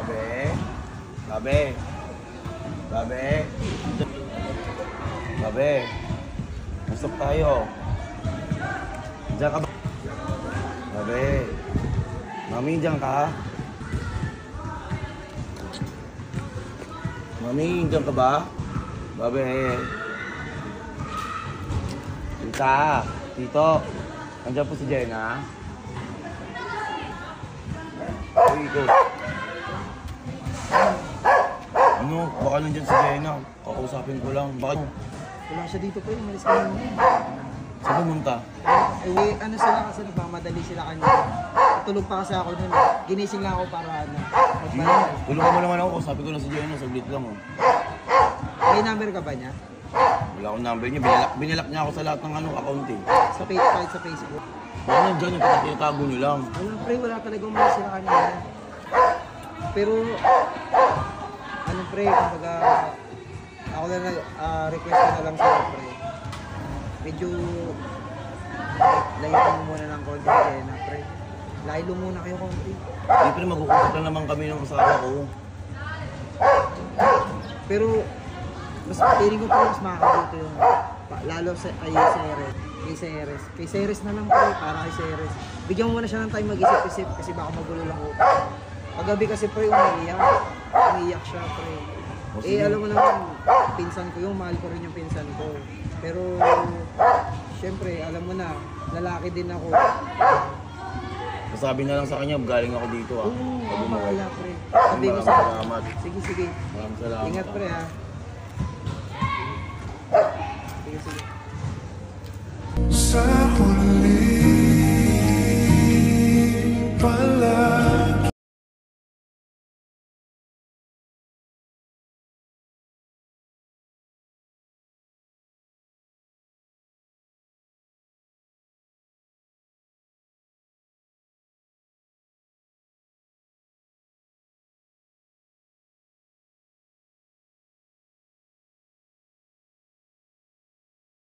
Babe. Babe. Babe. Babe. Usap tayo. Diyan ka ba? Babe. Mami, diyan ka? Mami, diyan ka ba? Babe. Tita. Tito. Andiyan po si Jenna. Uy, ikaw. Ano? Baka nandiyan si Jenna. Kakausapin ko lang. Bakit? Wala siya dito po, umalis ka naman. Saan pumunta? Eh, ano sila kasi nagmamadali sila kanina. Tulog pa kasi ako nun. Ginising lang ako para magpahinga. Tulungan mo naman ako. Kausapin ko lang si Jenna. Saglit lang. Oh. May number ka ba niya? Wala akong number niya. Binalak niya ako sa lahat ng account eh. Kahit sa Facebook? Baka nandiyan yung tinatago niyo lang. Wala pre, wala talaga umalis sila kanina. Pero, ano pre, kumbaga, ako na request ko na lang sa'yo pre. Medyo, layo mo muna ng konti na pre. Layo muna kayo konti. Di pre, mag-uusap lang naman kami ng asawa ko. Pero, mas feeling ko pre, mas makakabuto yung, lalo sa kay Ceres. Kay Ceres na lang pre, para kay Ceres. Bigyan mo muna siya ng time mag-isip-isip kasi baka magulo lang ko. Paggabi kasi pre, umiiyak siya pre. Eh alam mo naman, pinsan ko yung, mahal ko rin yung pinsan ko. Pero, syempre, alam mo na, lalaki din ako. Sabi na lang sa kanya, galing ako dito ah. Oo, makaya pre. Sabi mo sa salamat. Sige. Maraming salamat. Ingat pre ha. Sige. Sa